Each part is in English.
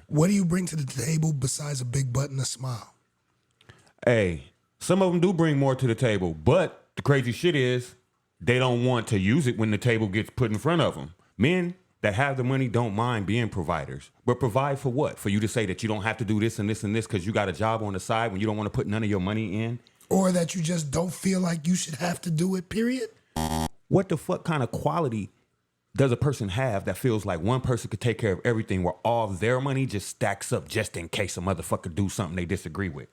What do you bring to the table besides a big butt and a smile? Hey, some of them do bring more to the table, but the crazy shit is they don't want to use it when the table gets put in front of them. Men that have the money don't mind being providers, but provide for what? For you to say that you don't have to do this and this and this because you got a job on the side when you don't want to put none of your money in? Or that you just don't feel like you should have to do it, period? What the fuck kind of quality does a person have that feels like one person could take care of everything where all their money just stacks up just in case a motherfucker do something they disagree with?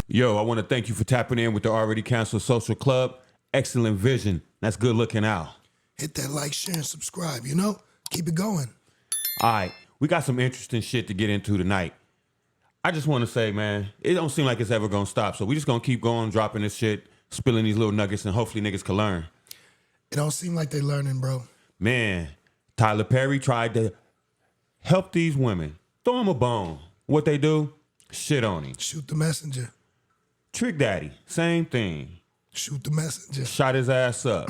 Yo, I want to thank you for tapping in with the Already Canceled Social Club. Excellent vision. That's good looking out. Hit that like, share, and subscribe, you know? Keep it going. All right, we got some interesting shit to get into tonight. I just want to say, man, it don't seem like it's ever going to stop. So we just going to keep going, dropping this shit, spilling these little nuggets, and hopefully niggas can learn. It don't seem like they learning, bro. Man, Tyler Perry tried to help these women. Throw him a bone. What they do? Shit on him. Shoot the messenger. Trick Daddy, same thing. Shoot the messenger. Shot his ass up.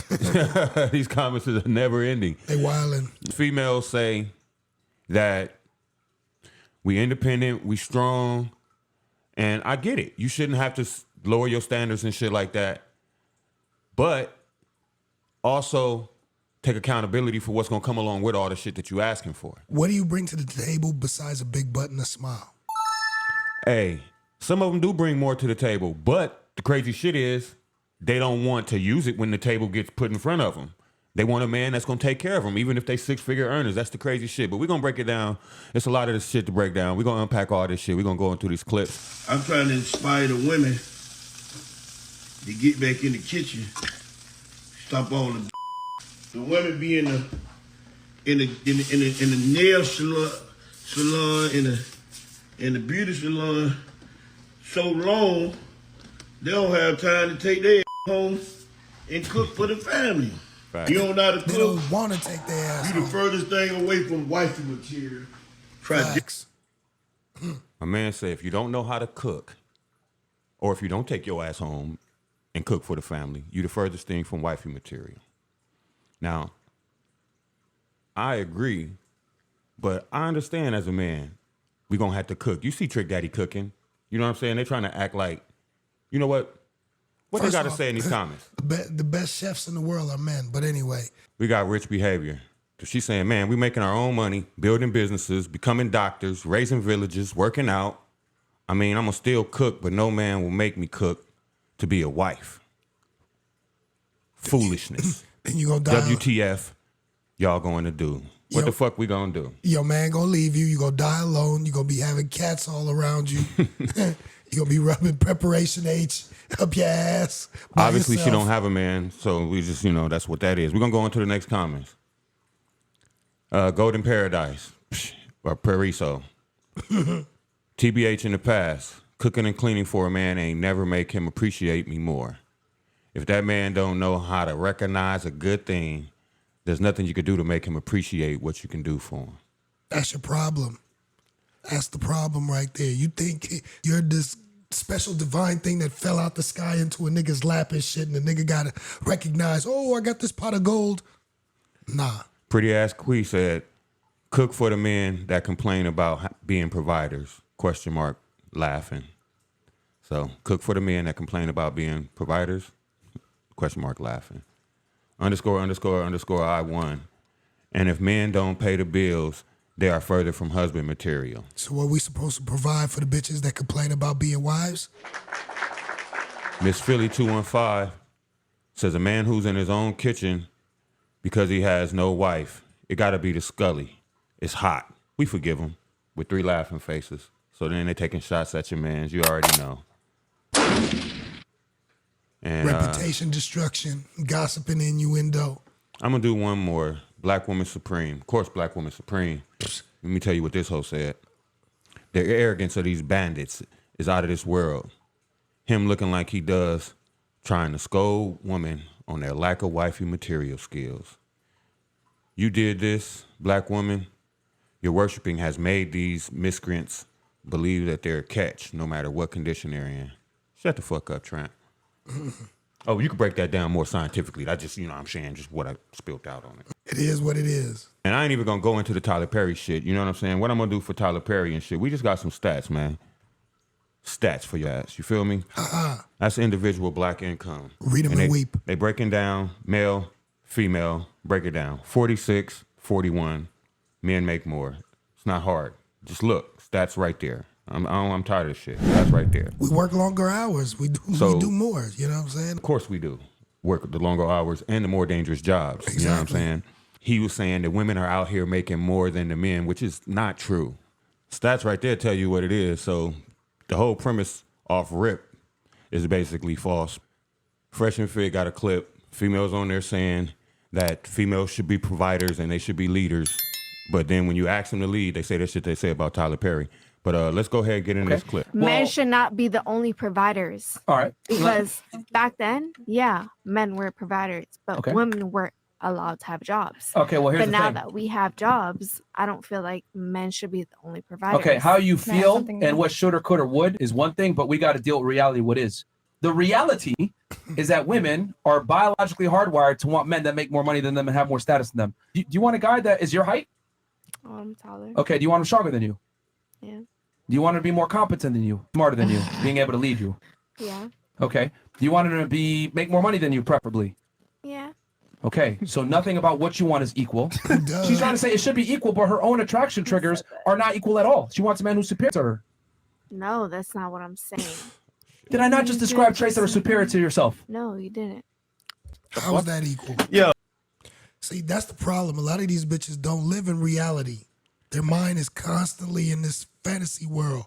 These comments are never ending. They wildin'. Females say that we independent, we strong, and I get it. You shouldn't have to lower your standards and shit like that. But also take accountability for what's going to come along with all the shit that you asking for. What do you bring to the table besides a big butt and a smile? Hey, some of them do bring more to the table, but the crazy shit is they don't want to use it when the table gets put in front of them. They want a man that's going to take care of them, even if they 6-figure earners. That's the crazy shit. But we're going to break it down. It's a lot of this shit to break down. We're going to unpack all this shit. We're going to go into these clips. I'm trying to inspire the women to get back in the kitchen. Stop all the women be in the nail salon, in the beauty salon so long, they don't have time to take their home and cook for the family. Right. You don't know how to cook. They don't want to take their ass You the home. furthest thing away from wifey material. Try Facts. My man said, if you don't know how to cook, or if you don't take your ass home and cook for the family, you the furthest thing from wifey material. Now, I agree, but I understand as a man, we gonna have to cook. You see Trick Daddy cooking. You know what I'm saying? They're trying to act like, you know what? What First they got to off, say in these comments? The best chefs in the world are men. But anyway. We got rich behavior. So she's saying, man, we making our own money, building businesses, becoming doctors, raising villages, working out. I mean, I'm going to still cook, but no man will make me cook to be a wife. Foolishness. And you gonna die. WTF y'all going to do? What the fuck we going to do? Your man gonna leave you. You gonna die alone. You gonna be having cats all around you. You gonna be rubbing preparation H up your ass. Obviously, yourself. she don't have a man, so we just, that's what that is. We're going to go into the next comments. Golden Paradise, or Paraiso. TBH in the past, cooking and cleaning for a man ain't never make him appreciate me more. If that man don't know how to recognize a good thing, there's nothing you could do to make him appreciate what you can do for him. That's your problem. That's the problem right there. You think you're this special divine thing that fell out the sky into a nigga's lap and shit, and the nigga gotta recognize, oh, I got this pot of gold. Nah. Pretty Ass Quee said, cook for the men that complain about being providers, ? Laughing. So, cook for the men that complain about being providers, ? Laughing. ___ I won. And if men don't pay the bills, they are further from husband material. So what we supposed to provide for the bitches that complain about being wives? Miss Philly 215 says a man who's in his own kitchen because he has no wife, it gotta be the Scully. It's hot. We forgive him with 3 laughing faces. So then they're taking shots at your mans. You already know. And Reputation destruction, gossiping, innuendo. I'm gonna do one more. Black Woman Supreme. Of course, Black Woman Supreme. Let me tell you what this hoe said. The arrogance of these bandits is out of this world. Him looking like he does, trying to scold women on their lack of wifey material skills. You did this, black woman. Your worshiping has made these miscreants believe that they're a catch no matter what condition they're in. Shut the fuck up, Tramp. Oh, you could break that down more scientifically. I just, I'm saying just what I spilled out on it. It is what it is. And I ain't even gonna go into the Tyler Perry shit. You know what I'm saying? What I'm gonna do for Tyler Perry and shit, we just got some stats, man. Stats for your ass. You feel me? That's individual black income. Read them and weep. They breaking down male, female, break it down. 46, 41, men make more. It's not hard. Just look, stats right there. I'm tired of this shit. That's right there. We work longer hours. We do more. You know what I'm saying? Of course we do. Work the longer hours and the more dangerous jobs. Exactly. You know what I'm saying? He was saying that women are out here making more than the men, which is not true. Stats right there tell you what it is. So the whole premise off rip is basically false. Fresh and Fit got a clip. Females on there saying that females should be providers and they should be leaders. But then when you ask them to lead, they say that shit they say about Tyler Perry. But let's go ahead and get in this clip. Men should not be the only providers. All right. Because back then, yeah, men were providers, but women weren't allowed to have jobs. Okay, well, here's but the now thing. that we have jobs, I don't feel like men should be the only providers. Okay, how you feel and what should or could or would is one thing, but we got to deal with reality, what is. The reality is that women are biologically hardwired to want men that make more money than them and have more status than them. Do you want a guy that is your height? Oh, I'm taller. Okay, do you want him stronger than you? Yeah. Do you want him to be more competent than you, smarter than you, being able to lead you? Yeah. Okay. Do you want him to make more money than you, preferably? Yeah. Okay, so nothing about what you want is equal. She's trying to say it should be equal, but her own attraction triggers are not equal at all. She wants a man who's superior to her. No, that's not what I'm saying. Did I not just describe traits that are superior to yourself? No, you didn't. How is that equal? Yeah. See, that's the problem. A lot of these bitches don't live in reality. Their mind is constantly in this fantasy world.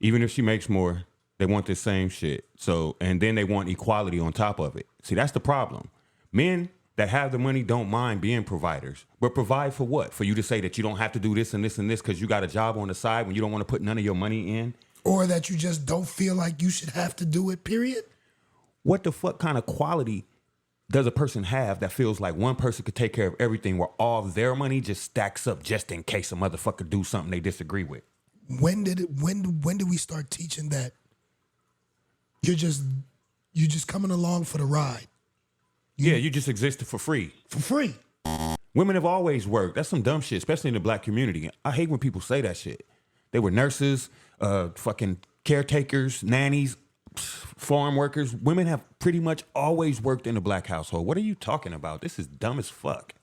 Even if she makes more, they want the same shit. So, and then they want equality on top of it. See, that's the problem. Men that have the money don't mind being providers. But provide for what? For you to say that you don't have to do this and this and this because you got a job on the side when you don't want to put none of your money in? Or that you just don't feel like you should have to do it, period? What the fuck kind of quality does a person have that feels like one person could take care of everything where all their money just stacks up just in case a motherfucker do something they disagree with? When did we start teaching that you're just coming along for the ride? You just existed for free. For free. Women have always worked. That's some dumb shit, especially in the black community. I hate when people say that shit. They were nurses, fucking caretakers, nannies, farm workers. Women have pretty much always worked in a black household. What are you talking about? This is dumb as fuck.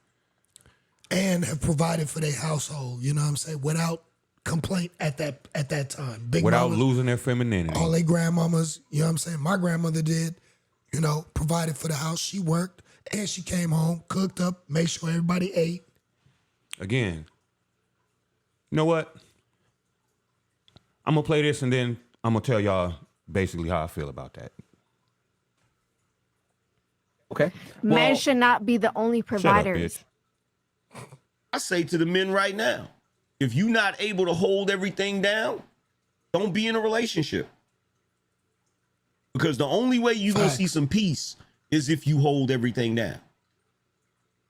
And have provided for their household, you know what I'm saying, without complaint at that time. Big without mamas, losing their femininity. all their grandmamas, you know what I'm saying? My grandmother did, provided for the house. She worked and she came home, cooked up, made sure everybody ate. Again, you know what? I'm going to play this and then I'm going to tell y'all basically how I feel about that. Okay. Men should not be the only providers. Shut up, bitch. I say to the men right now, if you're not able to hold everything down, don't be in a relationship. Because the only way you're going to see some peace is if you hold everything down.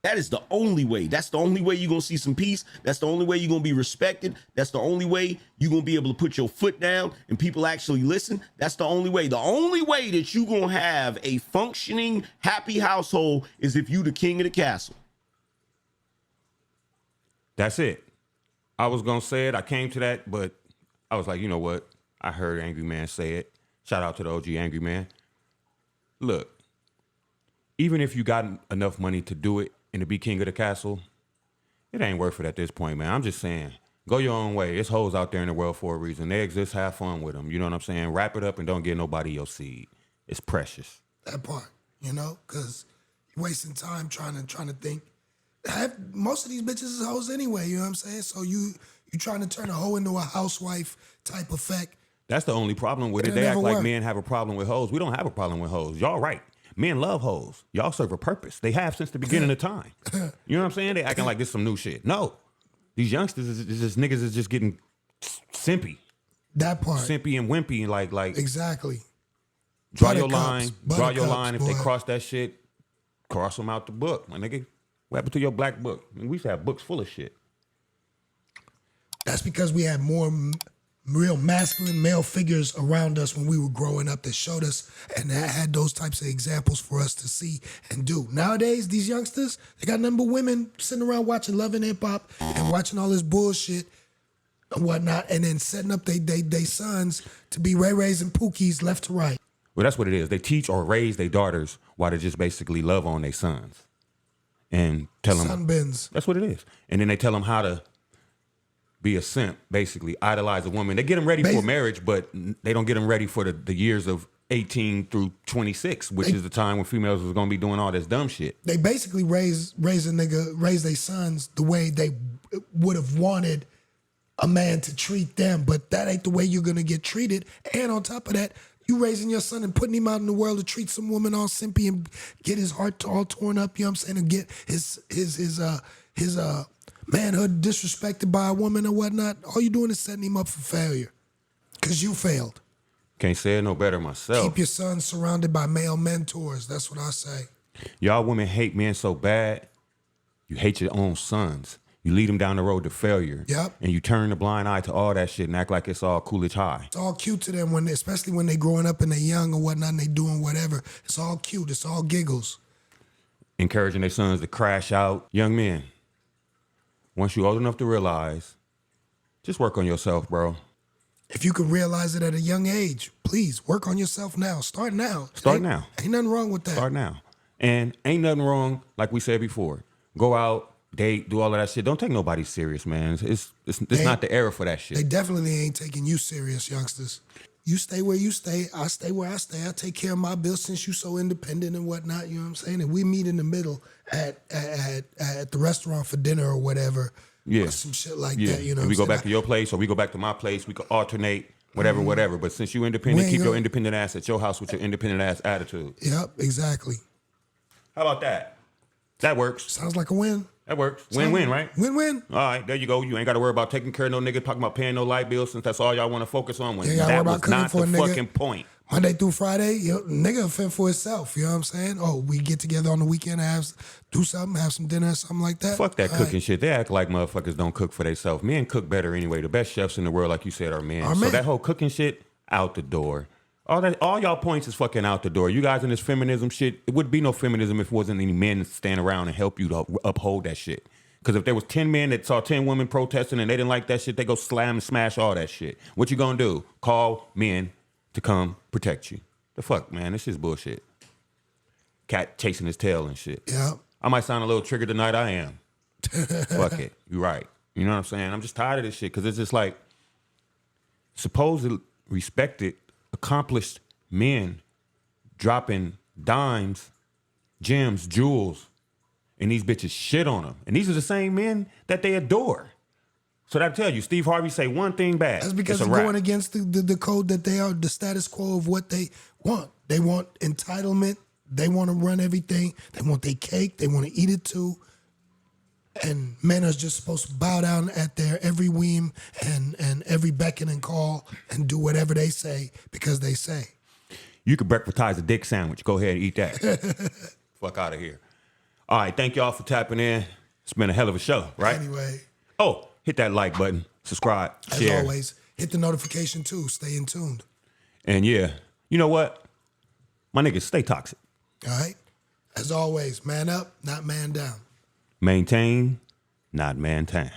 That is the only way. That's the only way you're going to see some peace. That's the only way you're going to be respected. That's the only way you're going to be able to put your foot down and people actually listen. That's the only way. The only way that you're going to have a functioning, happy household is if you the king of the castle. That's it. I was going to say it. I came to that, but I was like, you know what? I heard Angry Man say it. Shout out to the OG Angry Man. Look, even if you got enough money to do it and to be king of the castle, it ain't worth it at this point, man. I'm just saying, go your own way. There's hoes out there in the world for a reason. They exist. Have fun with them. You know what I'm saying? Wrap it up and don't give nobody your seed. It's precious. That part, because you're wasting time trying to think. Most of these bitches is hoes anyway, you know what I'm saying? So you trying to turn a hoe into a housewife type effect. That's the only problem with it. They act like men have a problem with hoes. We don't have a problem with hoes. Y'all right. Men love hoes. Y'all serve a purpose. They have since the beginning of time. You know what I'm saying? They acting like this some new shit. No. These youngsters is just niggas is just getting simpy. That part. Simpy and wimpy like Exactly. draw your line. Draw your Buttercups, line. If they boy. cross that shit, cross them out the book. My nigga, what happened to your black book? I mean, we used to have books full of shit. That's because we had more real masculine male figures around us when we were growing up that showed us and that had those types of examples for us to see and do. Nowadays, these youngsters, they got nothing but women sitting around watching Love and Hip Hop and watching all this bullshit and whatnot, and then setting up they sons to be Ray Rays and Pookies left to right. Well, that's what it is. They teach or raise their daughters while they just basically love on their sons and tell them. Sunbins. That's what it is. And then they tell them how to be a simp, basically idolize a woman. They get them ready for marriage, but they don't get them ready for the years of 18 through 26, which is the time when females was gonna be doing all this dumb shit. They basically raise their sons the way they would have wanted a man to treat them, but that ain't the way you're gonna get treated. And on top of that, you raising your son and putting him out in the world to treat some woman all simpy and get his heart all torn up, you know what I'm saying, and get his manhood disrespected by a woman or whatnot. All you doing is setting him up for failure, because you failed. Can't say it no better myself. Keep your son surrounded by male mentors. That's what I say. Y'all women hate men so bad, you hate your own sons. You lead them down the road to failure. Yep. And you turn the blind eye to all that shit and act like it's all Coolidge High. It's all cute to them, especially when they growing up and they young or whatnot and they doing whatever. It's all cute. It's all giggles. Encouraging their sons to crash out. Young men, once you're old enough to realize, just work on yourself, bro. If you could realize it at a young age, please work on yourself now. Start now. Start now. Ain't nothing wrong with that. Start now. And ain't nothing wrong, like we said before. Go out, date, do all of that shit. Don't take nobody serious, man. It's not the era for that shit. They definitely ain't taking you serious, youngsters. You stay where you stay. I stay where I stay. I take care of my bills since you so independent and whatnot. You know what I'm saying? And we meet in the middle at the restaurant for dinner or whatever. Yeah. Or some shit like that. You know, we go back to your place or we go back to my place. We could alternate, whatever. But since you independent, keep your independent ass at your house with your independent ass attitude. Yep, exactly. How about that? That works. Sounds like a win. That works. Win-win, right? Win-win. All right, there you go. You ain't got to worry about taking care of no nigga, talking about paying no light bills, since that's all y'all want to focus on. When that was not the fucking point. Monday through Friday, nigga fend for itself. You know what I'm saying? Oh, we get together on the weekend and do something, have some dinner or something like that. Fuck that cooking shit. They act like motherfuckers don't cook for themselves. Men cook better anyway. The best chefs in the world, like you said, are men. So that whole cooking shit, out the door. All y'all points is fucking out the door. You guys in this feminism shit, it would be no feminism if it wasn't any men stand around and help you to uphold that shit. Because if there was 10 men that saw 10 women protesting and they didn't like that shit, they go slam and smash all that shit. What you gonna do? Call men to come protect you. The fuck, man? This is bullshit. Cat chasing his tail and shit. Yeah. I might sound a little triggered tonight. I am. Fuck it. You right. You know what I'm saying? I'm just tired of this shit because it's just like supposed respected, accomplished men dropping dimes, gems, jewels, and these bitches shit on them. And these are the same men that they adore. So that tell you, Steve Harvey say one thing bad. That's because it's going against the code that they are, the status quo of what they want. They want entitlement. They want to run everything. They want their cake. They want to eat it too. And men are just supposed to bow down at their every whim and every beckon and call and do whatever they say because they say. You could breakfastize a dick sandwich. Go ahead and eat that. Fuck out of here. All right, thank y'all for tapping in. It's been a hell of a show, right? Anyway. Oh, hit that like button, subscribe, share. As always, hit the notification too. Stay in tuned. And yeah, you know what? My niggas, stay toxic. All right? As always, man up, not man down. Maintain, not maintain.